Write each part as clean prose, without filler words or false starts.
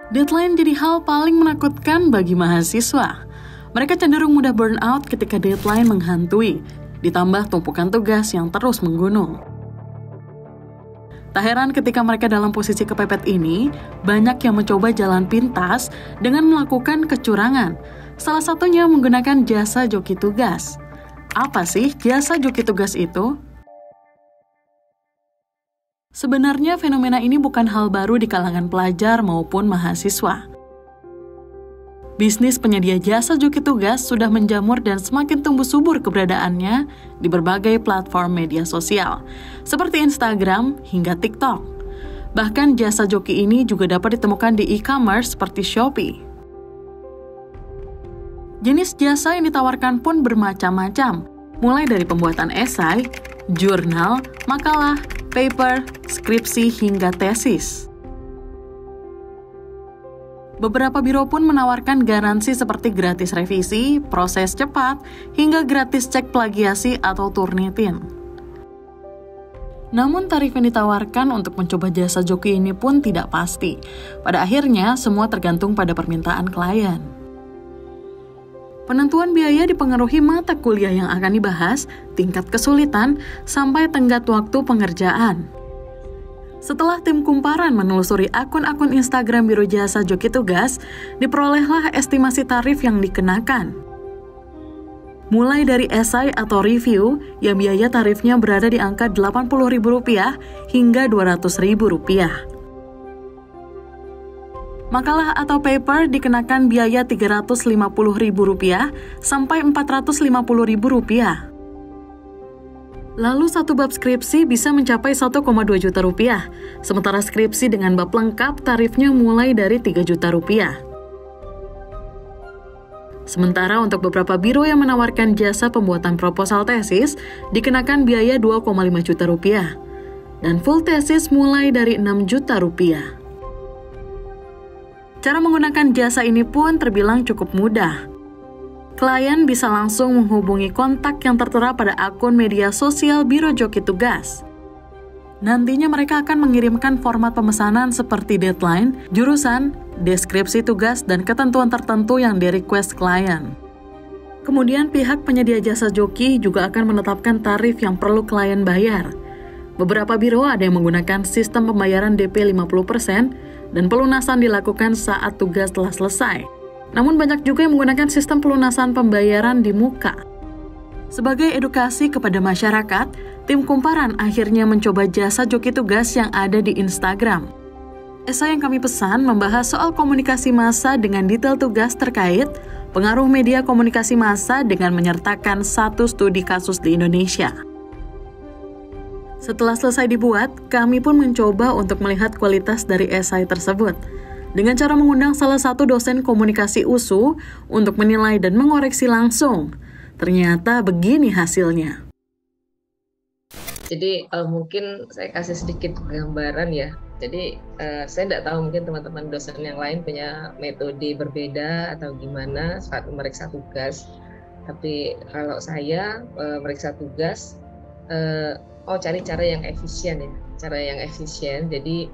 Deadline jadi hal paling menakutkan bagi mahasiswa. Mereka cenderung mudah burn out ketika deadline menghantui, ditambah tumpukan tugas yang terus menggunung. Tak heran ketika mereka dalam posisi kepepet ini, banyak yang mencoba jalan pintas dengan melakukan kecurangan. Salah satunya menggunakan jasa joki tugas. Apa sih jasa joki tugas itu? Sebenarnya fenomena ini bukan hal baru di kalangan pelajar maupun mahasiswa. Bisnis penyedia jasa joki tugas sudah menjamur dan semakin tumbuh subur keberadaannya di berbagai platform media sosial, seperti Instagram hingga TikTok. Bahkan jasa joki ini juga dapat ditemukan di e-commerce seperti Shopee. Jenis jasa yang ditawarkan pun bermacam-macam, mulai dari pembuatan esai, jurnal, makalah, paper, skripsi, hingga tesis. Beberapa biro pun menawarkan garansi seperti gratis revisi, proses cepat, hingga gratis cek plagiasi atau Turnitin. Namun tarif yang ditawarkan untuk mencoba jasa joki ini pun tidak pasti. Pada akhirnya, semua tergantung pada permintaan klien. Penentuan biaya dipengaruhi mata kuliah yang akan dibahas, tingkat kesulitan, sampai tenggat waktu pengerjaan. Setelah tim kumparan menelusuri akun-akun Instagram Biro Jasa Joki Tugas, diperolehlah estimasi tarif yang dikenakan. Mulai dari esai atau review, yang biaya tarifnya berada di angka Rp80.000 hingga Rp200.000. Makalah atau paper dikenakan biaya Rp350.000 sampai Rp450.000. Lalu satu bab skripsi bisa mencapai Rp1,2 juta, sementara skripsi dengan bab lengkap tarifnya mulai dari Rp3 juta. Sementara untuk beberapa biro yang menawarkan jasa pembuatan proposal tesis, dikenakan biaya Rp2,5 juta, dan full tesis mulai dari Rp6 juta. Cara menggunakan jasa ini pun terbilang cukup mudah. Klien bisa langsung menghubungi kontak yang tertera pada akun media sosial Biro Joki Tugas. Nantinya mereka akan mengirimkan format pemesanan seperti deadline, jurusan, deskripsi tugas, dan ketentuan tertentu yang di-request klien. Kemudian pihak penyedia jasa joki juga akan menetapkan tarif yang perlu klien bayar. Beberapa biro ada yang menggunakan sistem pembayaran DP 50% dan pelunasan dilakukan saat tugas telah selesai. Namun banyak juga yang menggunakan sistem pelunasan pembayaran di muka. Sebagai edukasi kepada masyarakat, tim kumparan akhirnya mencoba jasa joki tugas yang ada di Instagram. Esai yang kami pesan membahas soal komunikasi massa dengan detail tugas terkait pengaruh media komunikasi massa dengan menyertakan satu studi kasus di Indonesia. Setelah selesai dibuat, kami pun mencoba untuk melihat kualitas dari esai tersebut, dengan cara mengundang salah satu dosen komunikasi USU untuk menilai dan mengoreksi langsung. Ternyata begini hasilnya. Jadi mungkin saya kasih sedikit gambaran ya. Jadi saya tidak tahu mungkin teman-teman dosen yang lain punya metode berbeda atau gimana saat memeriksa tugas. Tapi kalau saya memeriksa tugas, cari cara yang efisien ya. Cara yang efisien, jadi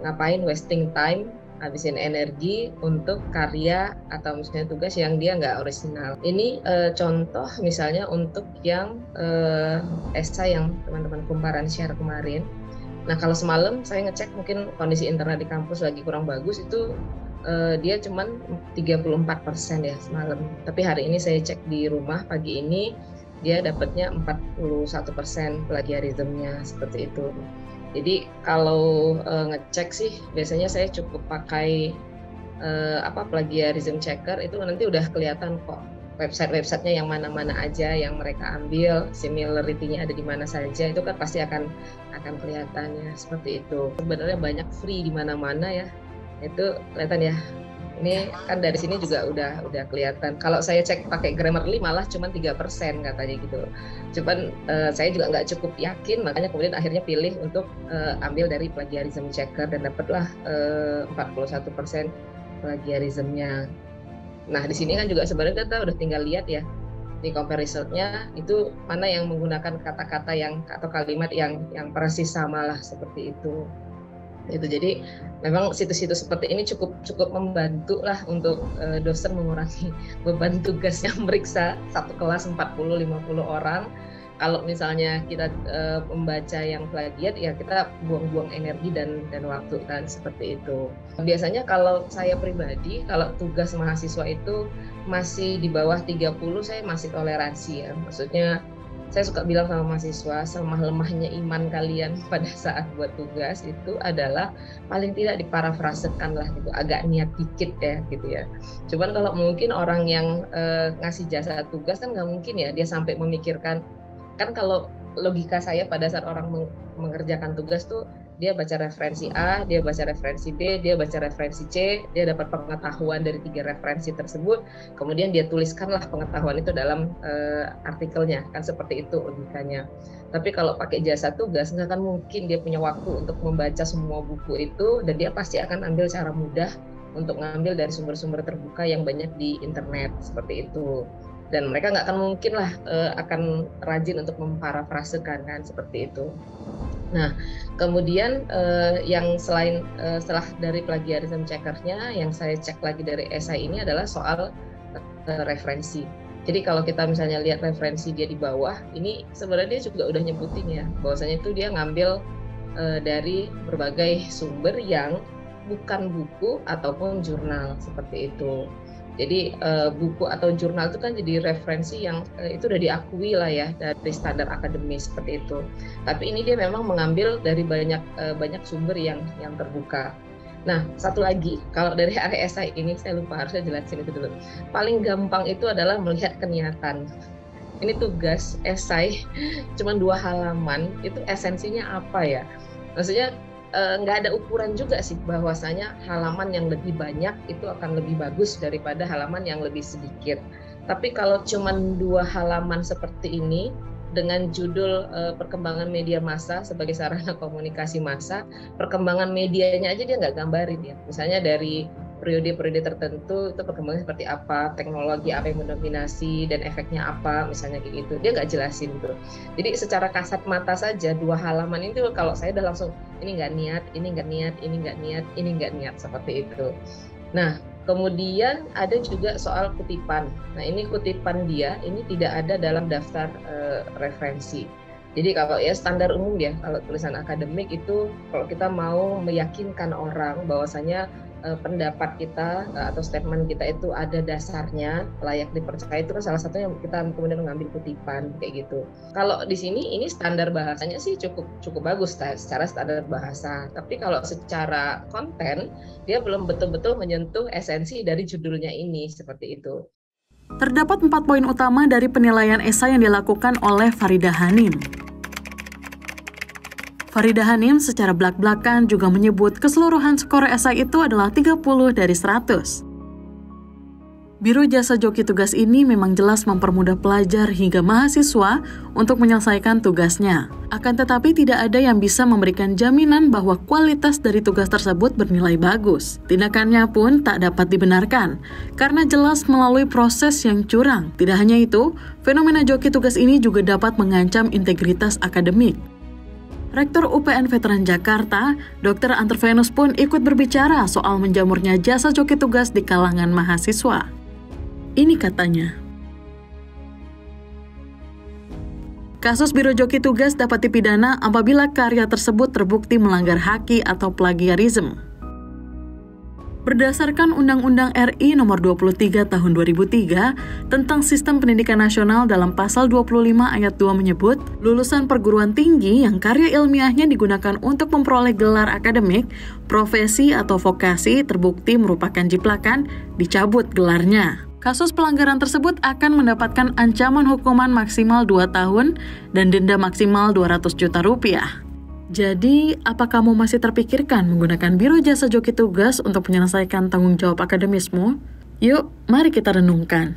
ngapain wasting time, habisin energi untuk karya atau misalnya tugas yang dia nggak orisinal. Ini contoh misalnya untuk yang esai yang teman-teman kumparan share kemarin. Nah kalau semalam saya ngecek mungkin kondisi internet di kampus lagi kurang bagus, itu dia cuman 34% ya semalam. Tapi hari ini saya cek di rumah pagi ini dia dapatnya 41% plagiarismnya seperti itu. Jadi kalau ngecek sih biasanya saya cukup pakai plagiarism checker, itu nanti udah kelihatan kok website-websitenya yang mana-mana aja yang mereka ambil, similarity-nya ada di mana saja, itu kan pasti akan kelihatannya seperti itu. Sebenarnya banyak free di mana-mana ya, itu kelihatan ya. Ini kan dari sini juga udah kelihatan. Kalau saya cek pakai Grammarly malah cuma 3% katanya gitu. Cuman saya juga nggak cukup yakin, makanya kemudian akhirnya pilih untuk ambil dari plagiarism checker dan dapatlah 41% plagiarismnya. Nah di sini kan juga sebenarnya kita udah tinggal lihat ya di compare result-nya itu mana yang menggunakan kata-kata yang atau kalimat yang persis sama lah seperti itu. Itu jadi memang situs-situs seperti ini cukup membantu lah untuk dosen mengurangi beban tugas yang meriksa satu kelas 40-50 orang. Kalau misalnya kita membaca yang plagiat, ya kita buang-buang energi dan waktu kan, seperti itu. Biasanya kalau saya pribadi, kalau tugas mahasiswa itu masih di bawah 30, saya masih toleransi ya. Maksudnya saya suka bilang sama mahasiswa, selemah-lemahnya iman kalian pada saat buat tugas itu adalah paling tidak diparafrasekan lah gitu, agak niat dikit ya gitu ya. Cuman kalau mungkin orang yang ngasih jasa tugas kan nggak mungkin ya dia sampai memikirkan, kan kalau logika saya pada saat orang mengerjakan tugas tuh dia baca referensi A, dia baca referensi B, dia baca referensi C, dia dapat pengetahuan dari 3 referensi tersebut, kemudian dia tuliskanlah pengetahuan itu dalam artikelnya, kan seperti itu logikanya. Tapi kalau pakai jasa tugas, nggak akan mungkin dia punya waktu untuk membaca semua buku itu, dan dia pasti akan ambil cara mudah untuk ngambil dari sumber-sumber terbuka yang banyak di internet, seperti itu. Dan mereka nggak akan mungkin lah akan rajin untuk memparafrasekan kan, seperti itu. Nah, kemudian yang selain setelah dari plagiarism checkersnya, yang saya cek lagi dari esai ini adalah soal referensi. Jadi kalau kita misalnya lihat referensi dia di bawah, ini sebenarnya dia juga udah nyebutin ya, bahwasanya itu dia ngambil dari berbagai sumber yang bukan buku ataupun jurnal, seperti itu. Jadi buku atau jurnal itu kan jadi referensi yang itu udah diakui lah ya dari standar akademis, seperti itu. Tapi ini dia memang mengambil dari banyak sumber yang terbuka. Nah, satu lagi, kalau dari area esai ini saya lupa, harusnya jelasin itu dulu. Paling gampang itu adalah melihat keniatan. Ini tugas esai cuma 2 halaman, itu esensinya apa ya? Maksudnya nggak ada ukuran juga sih bahwasanya halaman yang lebih banyak itu akan lebih bagus daripada halaman yang lebih sedikit. Tapi kalau cuma 2 halaman seperti ini dengan judul perkembangan media massa sebagai sarana komunikasi massa, perkembangan medianya aja dia nggak gambarin ya. Misalnya dari periode-periode tertentu itu perkembangannya seperti apa, teknologi apa yang mendominasi dan efeknya apa, misalnya kayak gitu. Dia nggak jelasin tuh. Jadi secara kasat mata saja 2 halaman itu kalau saya udah langsung ini nggak niat, ini nggak niat, ini nggak niat, ini nggak niat, seperti itu. Nah, kemudian ada juga soal kutipan. Nah, ini kutipan dia ini tidak ada dalam daftar referensi. Jadi kalau ya standar umum ya, kalau tulisan akademik itu kalau kita mau meyakinkan orang bahwasanya pendapat kita atau statement kita itu ada dasarnya, layak dipercaya, itu kan salah satunya kita kemudian mengambil kutipan kayak gitu. Kalau di sini ini standar bahasanya sih cukup bagus secara standar bahasa, tapi kalau secara konten dia belum betul-betul menyentuh esensi dari judulnya ini, seperti itu. Terdapat 4 poin utama dari penilaian esai yang dilakukan oleh Farida Hanim. Farida Hanim secara belak-belakan juga menyebut keseluruhan skor esai itu adalah 30 dari 100. Biro Jasa Joki Tugas ini memang jelas mempermudah pelajar hingga mahasiswa untuk menyelesaikan tugasnya. Akan tetapi tidak ada yang bisa memberikan jaminan bahwa kualitas dari tugas tersebut bernilai bagus. Tindakannya pun tak dapat dibenarkan, karena jelas melalui proses yang curang. Tidak hanya itu, fenomena joki tugas ini juga dapat mengancam integritas akademik. Rektor UPN Veteran Jakarta, Dr. Antervenus pun ikut berbicara soal menjamurnya jasa joki tugas di kalangan mahasiswa. Ini katanya, kasus Biro Joki Tugas dapat dipidana apabila karya tersebut terbukti melanggar haki atau plagiarisme. Berdasarkan Undang-Undang RI Nomor 23 Tahun 2003 tentang Sistem Pendidikan Nasional, dalam Pasal 25 Ayat 2 menyebut, lulusan perguruan tinggi yang karya ilmiahnya digunakan untuk memperoleh gelar akademik, profesi atau vokasi terbukti merupakan jiplakan, dicabut gelarnya. Kasus pelanggaran tersebut akan mendapatkan ancaman hukuman maksimal 2 tahun dan denda maksimal 200 juta rupiah. Jadi, apa kamu masih terpikirkan menggunakan Biro Jasa Joki Tugas untuk menyelesaikan tanggung jawab akademismu? Yuk, mari kita renungkan.